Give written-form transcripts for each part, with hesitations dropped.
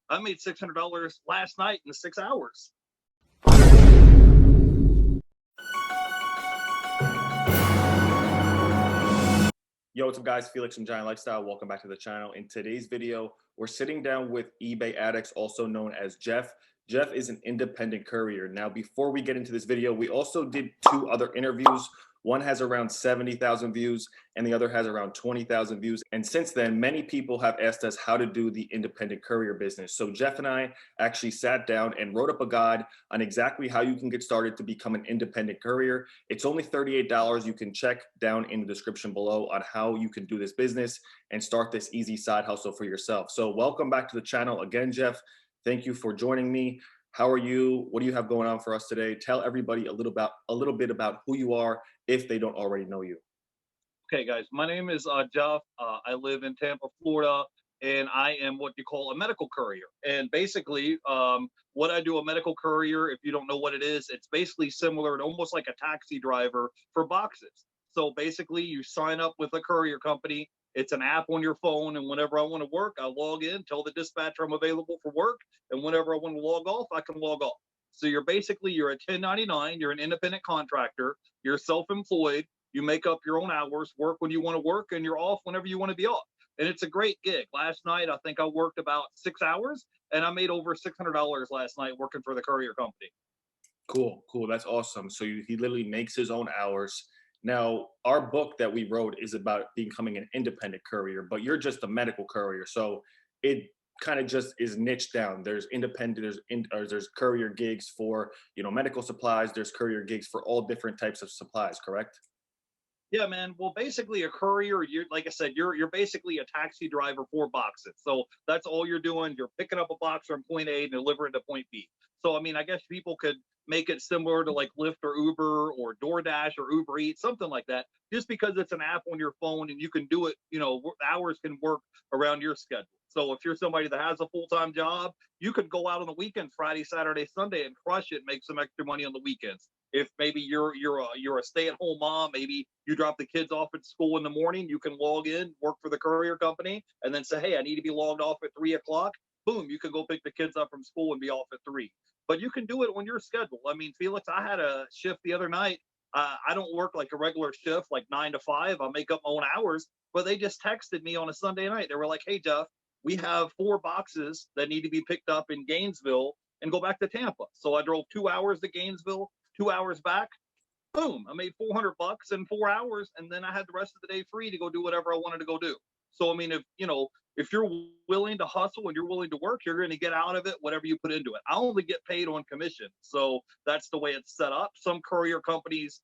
I made $600 last night in 6 hours. Yo, what's up guys? Felix from Giant Lifestyle. Welcome back to the channel. In today's video, we're sitting down with eBay addicts, also known as Jeff. Jeff is an independent courier. Now, before we get into this video, we also did 2 other interviews. One has around 70,000 views and the other has around 20,000 views. And since then, many people have asked us how to do the independent courier business. So Jeff and I actually sat down and wrote up a guide on exactly how you can get started to become an independent courier. It's only $38. You can check down in the description below on how you can do this business and start this easy side hustle for yourself. So welcome back to the channel again, Jeff. Thank you for joining me. How are you? What do you have going on for us today? Tell everybody a little bit about who you are if they don't already know you. Okay, guys, my name is Jeff. I live in Tampa, Florida, and I am what you call a medical courier. And basically, what I do, a medical courier, if you don't know what it is, it's basically similar to almost like a taxi driver for boxes. So basically, you sign up with a courier company. It's an app on your phone, and whenever I want to work, I log in, tell the dispatcher I'm available for work, and whenever I want to log off, I can log off. So you're a 1099, you're an independent contractor, you're self-employed, you make up your own hours, work when you want to work, and you're off whenever you want to be off. And it's a great gig. Last night, I think I worked about 6 hours, and I made over $600 last night working for the courier company. Cool. That's awesome. So he literally makes his own hours. Now, our book that we wrote is about becoming an independent courier, but you're just a medical courier. So it kind of just is niched down. There's independent, there's courier gigs for, medical supplies. There's courier gigs for all different types of supplies, correct? Yeah, man. Well, basically, a courier, you're like I said, you're basically a taxi driver for boxes. So that's all you're doing. You're picking up a box from point A and delivering it to point B. So I mean, I guess people could make it similar to like Lyft or Uber or DoorDash or Uber Eats, something like that. Just because it's an app on your phone and you can do it, hours can work around your schedule. So if you're somebody that has a full-time job, you could go out on the weekend, Friday, Saturday, Sunday, and crush it, make some extra money on the weekends. If maybe you're a stay-at-home mom, maybe you drop the kids off at school in the morning, you can log in, work for the courier company, and then say, hey, I need to be logged off at 3 o'clock. Boom, you can go pick the kids up from school and be off at 3. But you can do it on your schedule. I mean, Felix, I had a shift the other night. I don't work like a regular shift, like 9 to 5. I make up my own hours, but they just texted me on a Sunday night. They were like, hey, Jeff, we have 4 boxes that need to be picked up in Gainesville and go back to Tampa. So I drove 2 hours to Gainesville, 2 hours back. Boom, I made $400 in 4 hours, and then I had the rest of the day free to go do whatever I wanted to go do. So I mean, if you're willing to hustle and you're willing to work, you're going to get out of it whatever you put into it. I only get paid on commission, so that's the way it's set up. Some courier companies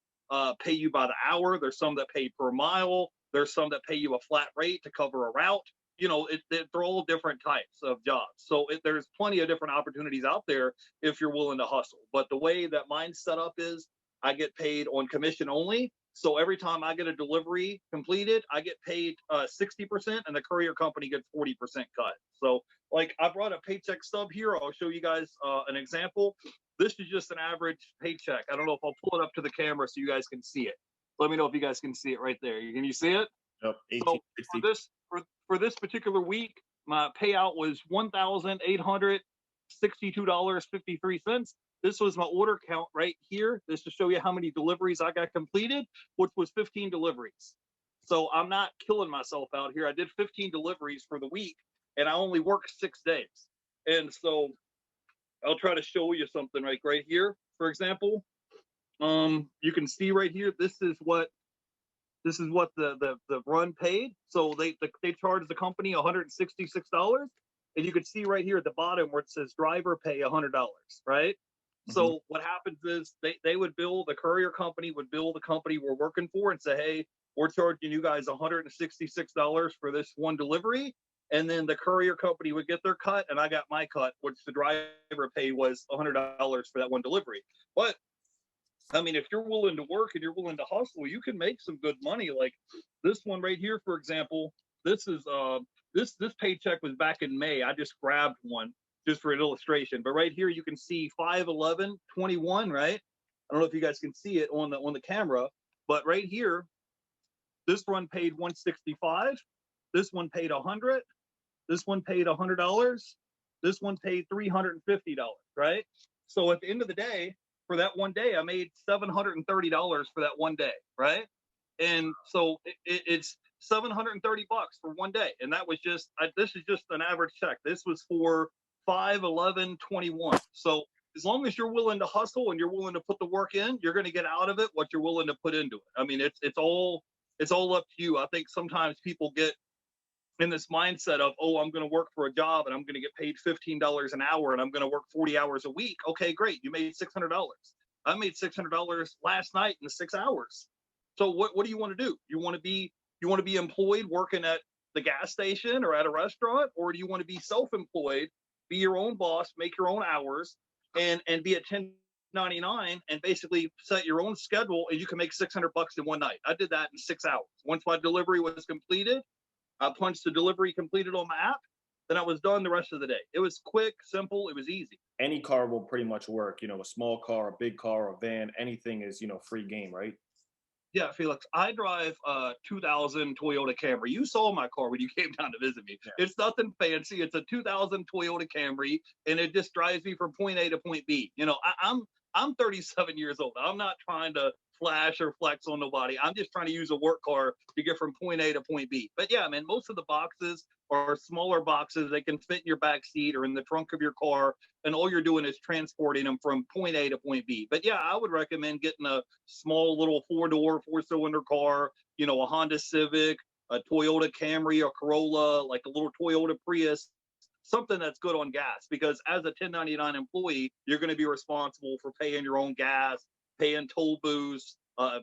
pay you by the hour. There's some that pay per mile. There's some that pay you a flat rate to cover a route. They're all different types of jobs. So there's plenty of different opportunities out there if you're willing to hustle. But the way that mine's set up is I get paid on commission only. So every time I get a delivery completed, I get paid 60%, and the courier company gets 40% cut. So like I brought a paycheck stub here. I'll show you guys an example. This is just an average paycheck. I don't know if I'll pull it up to the camera so you guys can see it. Let me know if you guys can see it right there. Can you see it? Yep. So for this particular week, my payout was $1,862.53. This was my order count right here. This to show you how many deliveries I got completed, which was 15 deliveries. So I'm not killing myself out here. I did 15 deliveries for the week, and I only worked 6 days. And so I'll try to show you something right here. For example, you can see right here, this is what the run paid. So they charged the company $166, and you can see right here at the bottom where it says driver pay $100, right? So what happens is they would bill, the courier company would bill the company we're working for and say, hey, we're charging you guys $166 for this one delivery. And then the courier company would get their cut, and I got my cut, which the driver pay was $100 for that one delivery. But I mean, if you're willing to work and you're willing to hustle, you can make some good money. Like this one right here, for example, this is this paycheck was back in May. I just grabbed one just for an illustration. But right here, you can see 5/11/21, right? I don't know if you guys can see it on the camera, but right here, this one paid $165. This one paid $100. This one paid $100. This one paid $350, right? So at the end of the day, for that one day, I made $730 for that one day, right? And so it's 730 bucks for one day, and that was just this is just an average check. This was for 5/11/21. So as long as you're willing to hustle and you're willing to put the work in, you're going to get out of it what you're willing to put into it. I mean, it's all up to you. I think sometimes people get in this mindset of, oh, I'm going to work for a job and I'm going to get paid $15 an hour and I'm going to work 40 hours a week. Okay, great. You made $600. I made $600 last night in 6 hours. So what do you want to do? You want to be employed working at the gas station or at a restaurant, or do you want to be self-employed, be your own boss, make your own hours, and be at 1099 and basically set your own schedule, and you can make $600 in one night. I did that in 6 hours. Once my delivery was completed, I punched the delivery completed on my app, then I was done the rest of the day. It was quick, simple, it was easy. Any car will pretty much work. You know, a small car, a big car, a van, anything is, you know, free game, right? Yeah, Felix, I drive a 2000 Toyota Camry. You saw my car when you came down to visit me. Yeah. It's nothing fancy. It's a 2000 Toyota Camry, and it just drives me from point A to point B. You know, I'm 37 years old. I'm not trying to flash or flex on nobody. I'm just trying to use a work car to get from point A to point B. But yeah, man, most of the boxes are smaller boxes. They can fit in your back seat or in the trunk of your car, and all you're doing is transporting them from point A to point B. But yeah, I would recommend getting a small little four-cylinder car, you know, a Honda Civic, a Toyota Camry, a Corolla, like a little Toyota Prius, something that's good on gas, because as a 1099 employee, you're going to be responsible for paying your own gas, paying toll booths,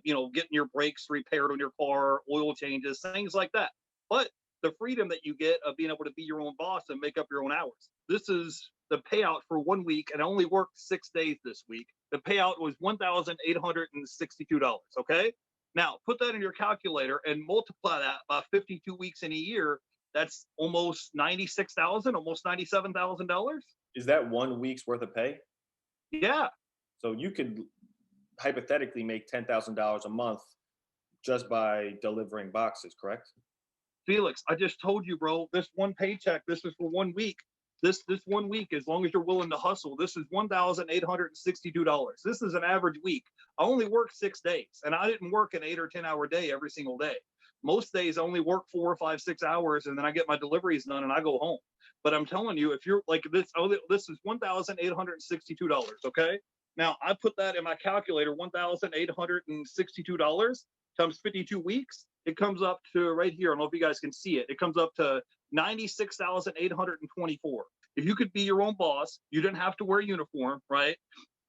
you know, getting your brakes repaired on your car, oil changes, things like that. But the freedom that you get of being able to be your own boss and make up your own hours. This is the payout for 1 week, and I only worked 6 days this week. The payout was $1,862. Okay. Now put that in your calculator and multiply that by 52 weeks in a year. That's almost 96,000, almost $97,000. Is that 1 week's worth of pay? Yeah. So you could hypothetically make $10,000 a month just by delivering boxes, correct? Felix, I just told you, bro, this one paycheck, this is for 1 week. This 1 week, as long as you're willing to hustle, this is $1,862. This is an average week. I only worked 6 days, and I didn't work an 8 or 10 hour day every single day. Most days I only work 4 or 5, 6 hours, and then I get my deliveries done and I go home. But I'm telling you, if you're like this, this is $1,862. Okay. Now I put that in my calculator, $1,862 times 52 weeks. It comes up to right here. I don't know if you guys can see it. It comes up to 96,824. If you could be your own boss, you didn't have to wear a uniform, right?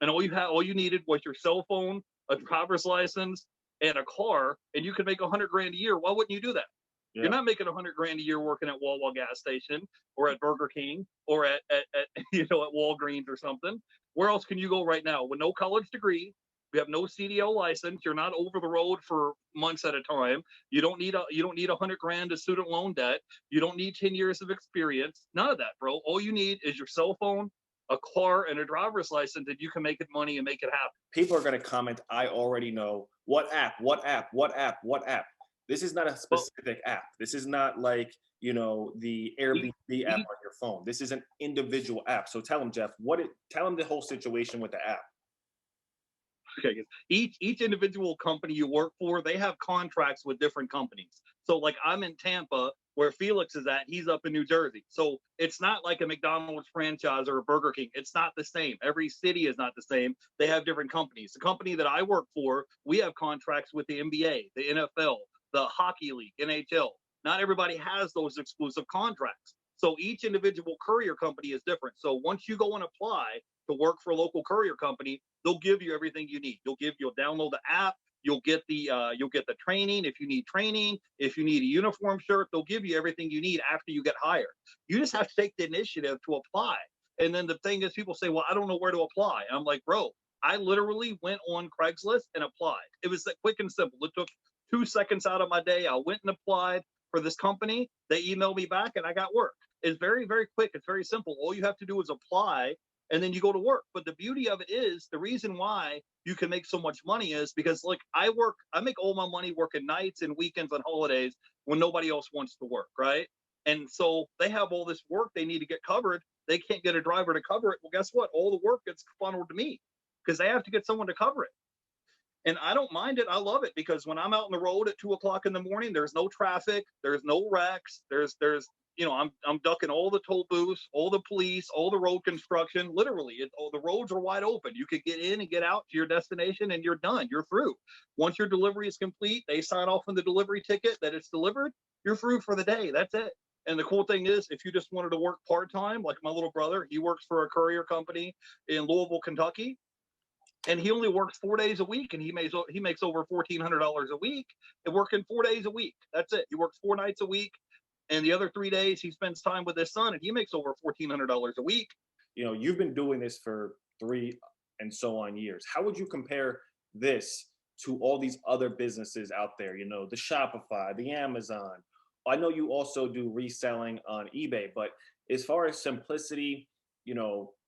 And all you needed was your cell phone, a driver's license, and a car, and you could make 100 grand a year. Why wouldn't you do that? Yeah. You're not making 100 grand a year working at Wawa gas station or at Burger King or at you know, at Walgreens or something. Where else can you go right now with no college degree? You have no CDL license. You're not over the road for months at a time. You don't need 100 grand of student loan debt. You don't need 10 years of experience. None of that, bro. All you need is your cell phone, a car, and a driver's license, and you can make it money and make it happen. People are going to comment, I already know. What app? What app? What app? What app? This is not a specific app. This is not like, you know, the Airbnb app on your phone. This is an individual app. So tell them, Jeff, tell them the whole situation with the app. Okay. Each individual company you work for, they have contracts with different companies. So like I'm in Tampa, where Felix is at, he's up in New Jersey. So it's not like a McDonald's franchise or a Burger King. It's not the same. Every city is not the same. They have different companies. The company that I work for, we have contracts with the NBA, the NFL, the hockey league, NHL. Not everybody has those exclusive contracts. So each individual courier company is different. So once you go and apply to work for a local courier company, they'll give you everything you need. You'll download the app. You'll get the training if you need training. If you need a uniform shirt, they'll give you everything you need after you get hired. You just have to take the initiative to apply. And then the thing is, people say, well, I don't know where to apply. And I'm like, bro, I literally went on Craigslist and applied. It was that quick and simple. It took 2 seconds out of my day. I went and applied for this company. They emailed me back and I got work. It's very, very quick. It's very simple. All you have to do is apply and then you go to work. But the beauty of it is, the reason why you can make so much money is because, like, I make all my money working nights and weekends and holidays when nobody else wants to work, right? And so they have all this work they need to get covered. they can't get a driver to cover it. Well, guess what? All the work gets funneled to me because they have to get someone to cover it. And I don't mind it. I love it because when I'm out on the road at 2 o'clock in the morning, there's no traffic, there's no wrecks, I'm ducking all the toll booths, all the police, all the road construction. Literally, the roads are wide open. You could get in and get out to your destination, and you're done. You're through. Once your delivery is complete, they sign off on the delivery ticket that it's delivered. You're through for the day. That's it. And the cool thing is, if you just wanted to work part time, like my little brother, he works for a courier company in Louisville, Kentucky, and he only works 4 days a week, and he makes over $1,400 a week, and working 4 days a week. That's it. He works 4 nights a week, and the other 3 days he spends time with his son, and he makes over $1,400 a week. You've been doing this for 3 and so on years. How would you compare this to all these other businesses out there? The Shopify, the Amazon. I know you also do reselling on eBay, but as far as simplicity,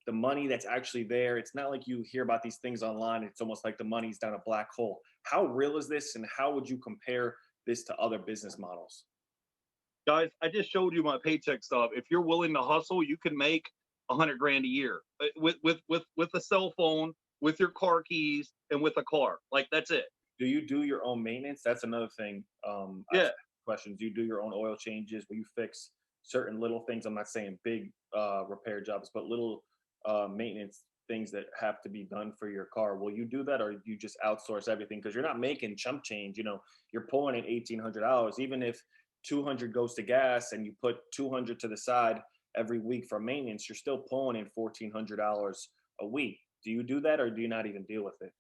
the money that's actually there, it's not like you hear about these things online. It's almost like the money's down a black hole. How real is this, and how would you compare this to other business models? Guys, I just showed you my paycheck stuff. If you're willing to hustle, you can make 100 grand a year with a cell phone, with your car keys, and with a car. Like, that's it. Do you do your own maintenance? That's another thing. Yeah. Questions. Do you do your own oil changes? Will you fix certain little things? I'm not saying big repair jobs, but little maintenance things that have to be done for your car. Will you do that, or you just outsource everything? Because you're not making chump change. You're pulling in $1,800. Even if 200 goes to gas and you put 200 to the side every week for maintenance, you're still pulling in $1,400 a week. Do you do that, or do you not even deal with it?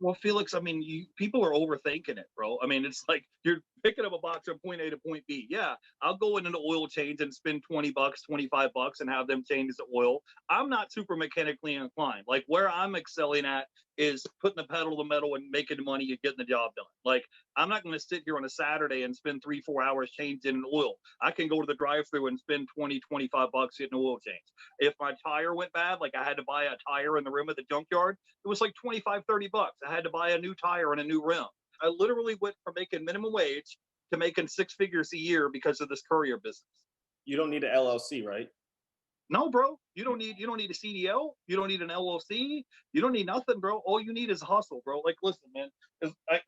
Well, Felix, I mean, people are overthinking it, bro. I mean, it's like you're picking up a box from point A to point B. Yeah, I'll go in an oil change and spend 20 bucks, 25 bucks and have them change the oil. I'm not super mechanically inclined. Like, where I'm excelling at is putting the pedal to the metal and making money and getting the job done. Like, I'm not going to sit here on a Saturday and spend 3-4 hours changing an oil. I can go to the drive-through and spend 20, 25 bucks getting an oil change. If my tire went bad, like I had to buy a tire in the rim of the junkyard, it was like 25, 30 bucks. I had to buy a new tire and a new rim. I literally went from making minimum wage to making six figures a year because of this courier business. You don't need an LLC, right? No, bro, you don't need a CDL. You don't need an LLC. You don't need nothing, bro. All you need is a hustle, bro. Like, listen, man,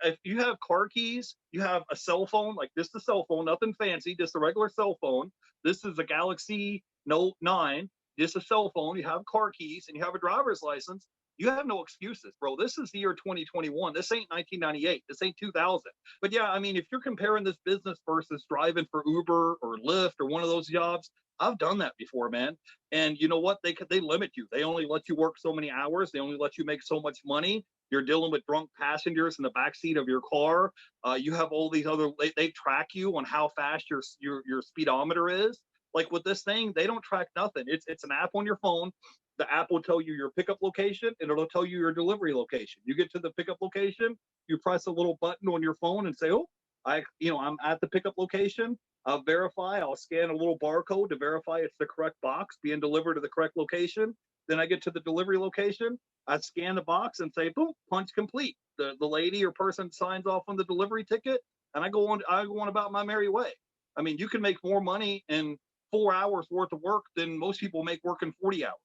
if you have car keys, you have a cell phone, like this is a cell phone, nothing fancy, just a regular cell phone. This is a Galaxy Note 9, just a cell phone. You have car keys and you have a driver's license. You have no excuses, bro. This is the year 2021. This ain't 1998. This ain't 2000. But yeah, I mean, if you're comparing this business versus driving for Uber or Lyft or one of those jobs, I've done that before, man. And you know what? They limit you. They only let you work so many hours. They only let you make so much money. You're dealing with drunk passengers in the backseat of your car. You have all these other. They track you on how fast your speedometer is. Like with this thing, they don't track nothing. It's an app on your phone. The app will tell you your pickup location, and it'll tell you your delivery location. You get to the pickup location, you press a little button on your phone and say, "Oh, I'm at the pickup location." I'll verify. I'll scan a little barcode to verify it's the correct box being delivered to the correct location. Then I get to the delivery location. I scan the box and say, boom, punch complete. The lady or person signs off on the delivery ticket, and I go on about my merry way. I mean, you can make more money in 4 hours worth of work than most people make working 40 hours.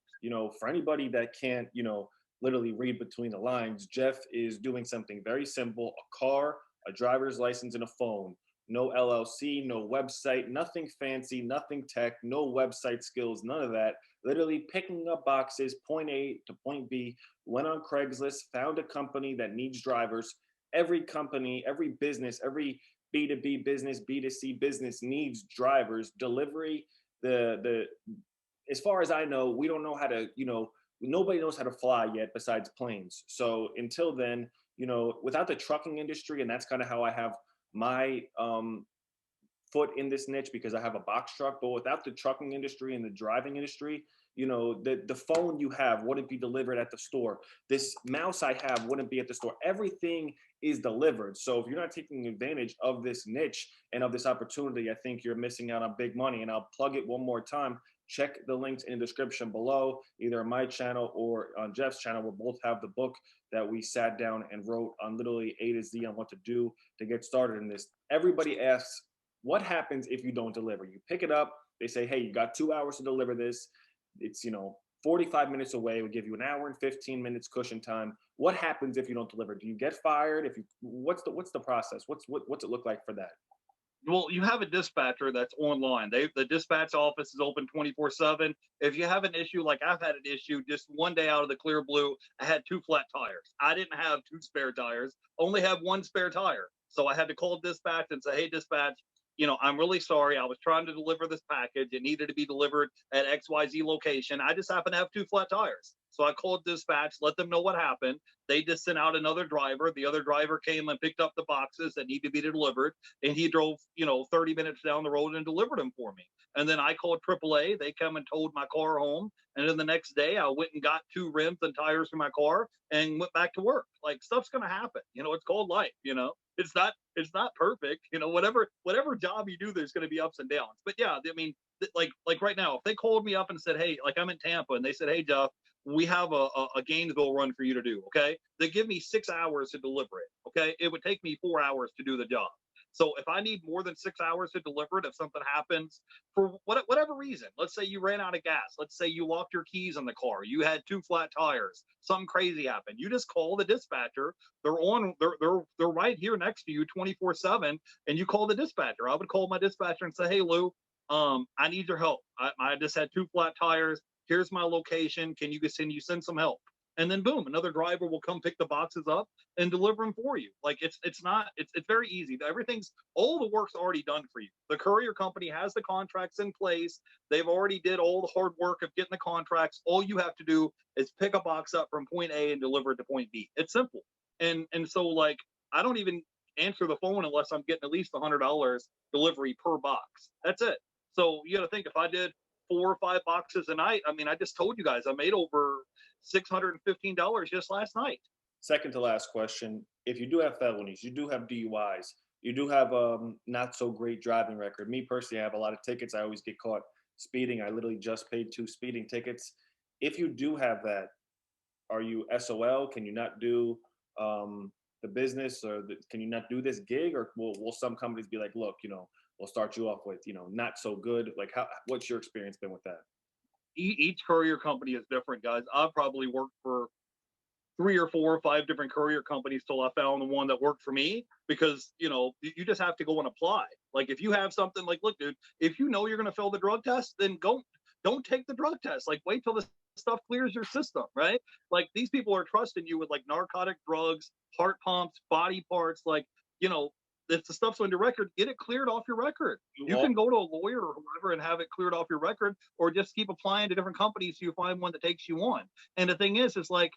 For anybody that can't, literally read between the lines, Jeff is doing something very simple: a car, a driver's license, and a phone. No LLC, no website, nothing fancy, nothing tech, no website skills, none of that. Literally picking up boxes, point A to point B, went on Craigslist, found a company that needs drivers. Every company, every business, every B2B business, B2C business needs drivers. Delivery, the as far as I know, we don't know how to, nobody knows how to fly yet besides planes. So until then, without the trucking industry, and that's kind of how I have my foot in this niche, because I have a box truck. But without the trucking industry and the driving industry, the phone you have wouldn't be delivered at the store. This mouse I have wouldn't be at the store. Everything is delivered. So if you're not taking advantage of this niche and of this opportunity, I think you're missing out on big money. And I'll plug it one more time. Check the links in the description below, either on my channel or on Jeff's channel. We'll both have the book that we sat down and wrote on literally A to Z on what to do to get started in this. Everybody asks, what happens if you don't deliver? You pick it up, they say, hey, you got 2 hours to deliver this. it's 45 minutes away. We give you an hour and 15 minutes cushion time. What happens if you don't deliver? Do you get fired? If you what's the process? What's it look like for that? Well, you have a dispatcher that's online. The dispatch office is open 24/7. If you have an issue, like I've had an issue just one day out of the clear blue, I had two flat tires. I didn't have two spare tires, only have one spare tire. So I had to call dispatch and say, "Hey, dispatch, I'm really sorry. I was trying to deliver this package. It needed to be delivered at XYZ location. I just happen to have two flat tires." So I called dispatch, let them know what happened. They just sent out another driver. The other driver came and picked up the boxes that need to be delivered, and he drove 30 minutes down the road and delivered them for me. And then I called AAA. They come and towed my car home. And then the next day I went and got two rims and tires for my car and went back to work. Like, stuff's going to happen. It's called life. It's not perfect. Whatever job you do, there's going to be ups and downs. But yeah, I mean, like right now, if they called me up and said, "Hey," like I'm in Tampa, and they said, "Hey, Jeff, we have a Gainesville run for you to do." Okay, they give me 6 hours to deliver it. Okay, it would take me 4 hours to do the job. So if I need more than 6 hours to deliver it, if something happens for whatever reason, let's say you ran out of gas, let's say you locked your keys in the car, you had two flat tires, something crazy happened, you just call the dispatcher. They're right here next to you 24/7, and you call the dispatcher. I would call my dispatcher and say, "Hey, Lou, I need your help. I just had two flat tires. Here's my location. Can you send some help?" And then boom, another driver will come pick the boxes up and deliver them for you. Like, it's very easy. All the work's already done for you. The courier company has the contracts in place. They've already did all the hard work of getting the contracts. All you have to do is pick a box up from point A and deliver it to point B. It's simple. And so, like, I don't even answer the phone unless I'm getting at least $100 delivery per box. That's it. So you got to think, if I did 4 or 5 boxes a night, I mean, I just told you guys I made over $615 just last night. Second to last question. If you do have felonies, you do have DUIs, you do have not so great driving record. Me personally, I have a lot of tickets. I always get caught speeding. I literally just paid 2 speeding tickets. If you do have that, are you SOL? Can you not do the business, or can you not do this gig, or will some companies be like, "Look, we'll start you off with not so good"? Like, what's your experience been with that? Each courier company is different, guys. I've probably worked for 3 or 4 or 5 different courier companies till I found the one that worked for me, because you just have to go and apply. Like, if you have something, like, look, dude, if you know you're going to fail the drug test, then don't take the drug test. Like, wait till the stuff clears your system, right? Like, these people are trusting you with, like, narcotic drugs, heart pumps, body parts. Like, you know if the stuff's on your record, get it cleared off your record. You You all, can go to a lawyer or whoever and have it cleared off your record, or just keep applying to different companies till you find one that takes you on. And the thing is like,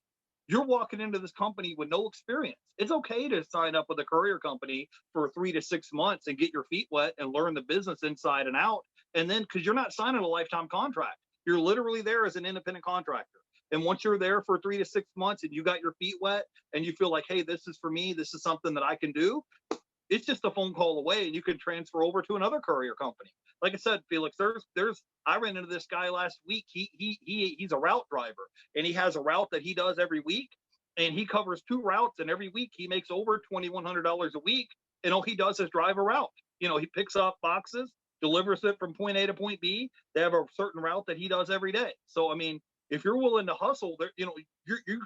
you're walking into this company with no experience. It's okay to sign up with a courier company for 3 to 6 months and get your feet wet and learn the business inside and out. And then, because you're not signing a lifetime contract, you're literally there as an independent contractor. And once you're there for 3 to 6 months and you got your feet wet and you feel like, hey, this is for me, this is something that I can do, it's just a phone call away and you can transfer over to another courier company. Like I said, Felix, I ran into this guy last week. He's a route driver, and he has a route that he does every week, and he covers 2 routes, and every week he makes over $2,100 a week, and all he does is drive a route. He picks up boxes, delivers it from point A to point B. They have a certain route that he does every day. So I mean, if you're willing to hustle, there, you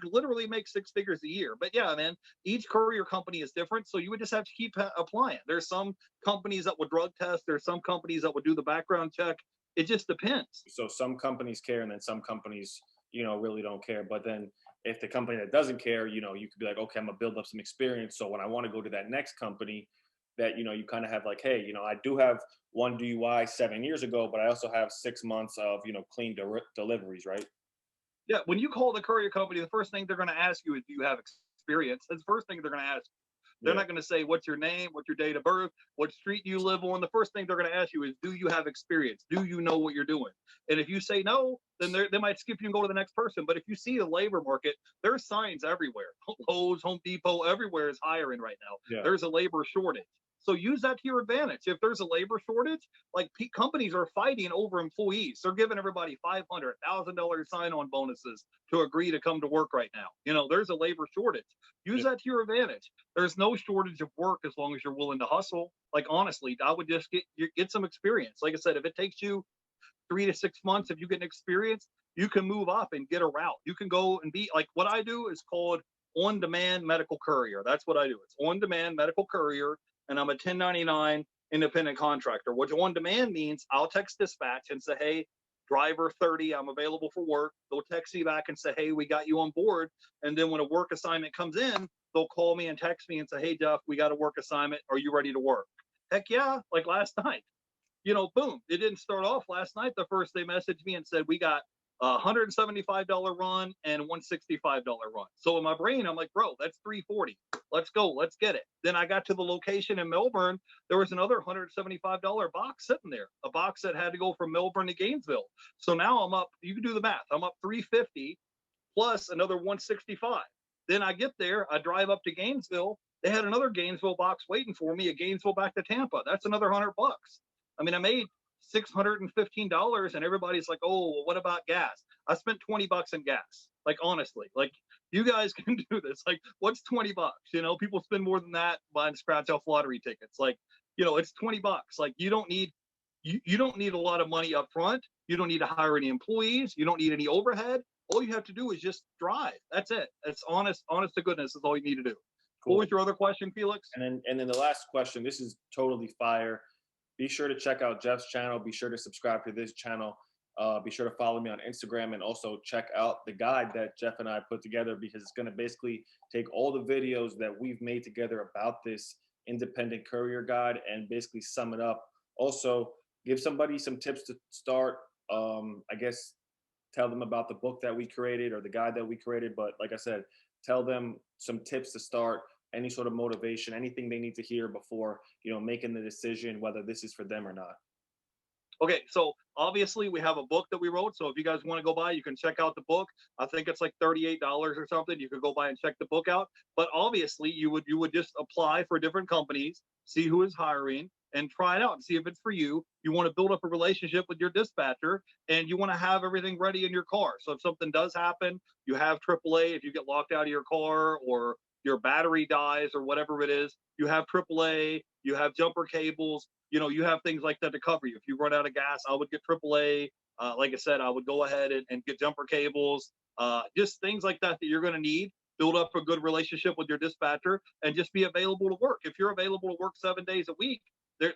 literally make 6 figures a year. But yeah, man, each courier company is different, so you would just have to keep applying. There's some companies that would drug test. There's some companies that would do the background check. It just depends. So some companies care, and then some companies, really don't care. But then if the company that doesn't care, you could be like, okay, I'm gonna build up some experience. So when I want to go to that next company, that you kind of have like, hey, I do have one DUI 7 years ago, but I also have 6 months of clean deliveries, right? Yeah, when you call the courier company, the first thing they're going to ask you is, do you have experience? That's the first thing they're going to ask. They're Yeah. not going to say, what's your name, what's your date of birth, what street you live on. The first thing they're going to ask you is, do you have experience? Do you know what you're doing? And if you say no, then they might skip you and go to the next person. But if you see the labor market, there's signs everywhere. Lowe's, Home Depot, everywhere is hiring right now. Yeah. There's a labor shortage. So use that to your advantage. If there's a labor shortage, like, companies are fighting over employees. They're giving everybody $500,000 sign-on bonuses to agree to come to work right now. There's a labor shortage. Use that to your advantage. There's no shortage of work as long as you're willing to hustle. Like, honestly, I would just get some experience. Like I said, if it takes you 3 to 6 months, if you get an experience, you can move up and get a route. You can go and be like, what I do is called on-demand medical courier. That's what I do. It's on-demand medical courier, and I'm a 1099 independent contractor. Which on-demand means I'll text dispatch and say, hey, driver 30, I'm available for work. They'll text me back and say, hey, we got you on board. And then when a work assignment comes in, they'll call me and text me and say, hey, Jeff, we got a work assignment. Are you ready to work? Heck yeah, like last night. Boom. It didn't start off last night. The first they messaged me and said, we got a $175 run and $165 run. So in my brain, I'm like, bro, that's 340. Let's go. Let's get it. Then I got to the location in Melbourne. There was another $175 box sitting there, a box that had to go from Melbourne to Gainesville. So now I'm up, you can do the math. I'm up 350 plus another 165. Then I get there, I drive up to Gainesville. They had another Gainesville box waiting for me, a Gainesville back to Tampa. That's another $100. I mean, I made $615 and everybody's like, oh, well, what about gas? I spent $20 in gas. Like, honestly, like, you guys can do this. Like, what's $20? People spend more than that buying scratch off lottery tickets. Like, it's $20. Like, you don't need a lot of money up front. You don't need to hire any employees. You don't need any overhead. All you have to do is just drive. That's it. It's honest to goodness is all you need to do. Cool. What was your other question, Felix? And then the last question, this is totally fire. Be sure to check out Jeff's channel. Be sure to subscribe to this channel. Be sure to follow me on Instagram, and also check out the guide that Jeff and I put together, because it's going to basically take all the videos that we've made together about this independent courier guide and basically sum it up. Also, give somebody some tips to start. I guess tell them about the book that we created or the guide that we created. But like I said, tell them some tips to start, any sort of motivation, anything they need to hear before, making the decision whether this is for them or not. Okay, so obviously we have a book that we wrote. So if you guys want to go by, you can check out the book. I think it's like $38 or something. You could go by and check the book out. But obviously you would just apply for different companies, see who is hiring, and try it out and see if it's for you. You want to build up a relationship with your dispatcher, and you want to have everything ready in your car. So if something does happen, you have AAA. If you get locked out of your car or your battery dies or whatever it is, you have AAA, you have jumper cables, you have things like that to cover you. If you run out of gas, I would get AAA. Like I said, I would go ahead and get jumper cables, just things like that you're going to need. Build up a good relationship with your dispatcher and just be available to work. If you're available to work 7 days a week,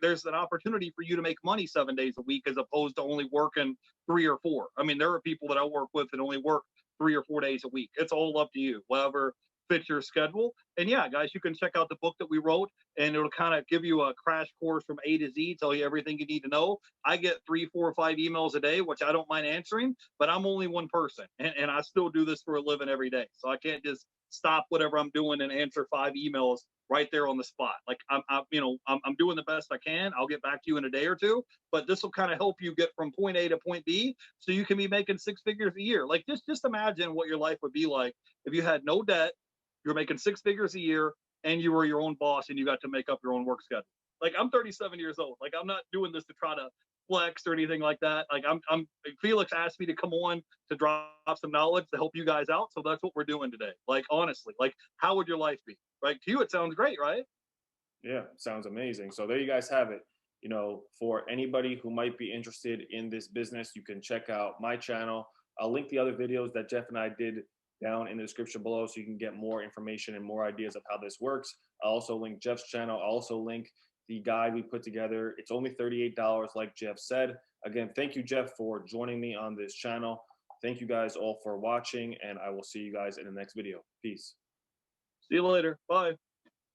there's an opportunity for you to make money 7 days a week as opposed to only working 3 or 4. I mean, there are people that I work with that only work 3 or 4 days a week. It's all up to you, whatever fits your schedule. And yeah, guys, you can check out the book that we wrote, and it'll kind of give you a crash course from A to Z, tell you everything you need to know. I get 3, 4, 5 emails a day, which I don't mind answering, but I'm only one person, and I still do this for a living every day. So I can't just stop whatever I'm doing and answer 5 emails right there on the spot. Like I'm doing the best I can. I'll get back to you in a day or two, but this will kind of help you get from point A to point B, so you can be making 6 figures a year. Like just imagine what your life would be like if you had no debt, you're making 6 figures a year, and you were your own boss, and you got to make up your own work schedule. Like, I'm 37 years old. Like, I'm not doing this to try to flex or anything like that. Like, Felix asked me to come on to drop some knowledge to help you guys out. So that's what we're doing today. Like, honestly, like, how would your life be? Like, to you, it sounds great, right? Yeah, sounds amazing. So there you guys have it. For anybody who might be interested in this business, you can check out my channel. I'll link the other videos that Jeff and I did down in the description below, so you can get more information and more ideas of how this works. I'll also link Jeff's channel. I'll also link the guide we put together. It's only $38, like Jeff said. Again, thank you, Jeff, for joining me on this channel. Thank you guys all for watching, and I will see you guys in the next video. Peace. See you later. Bye.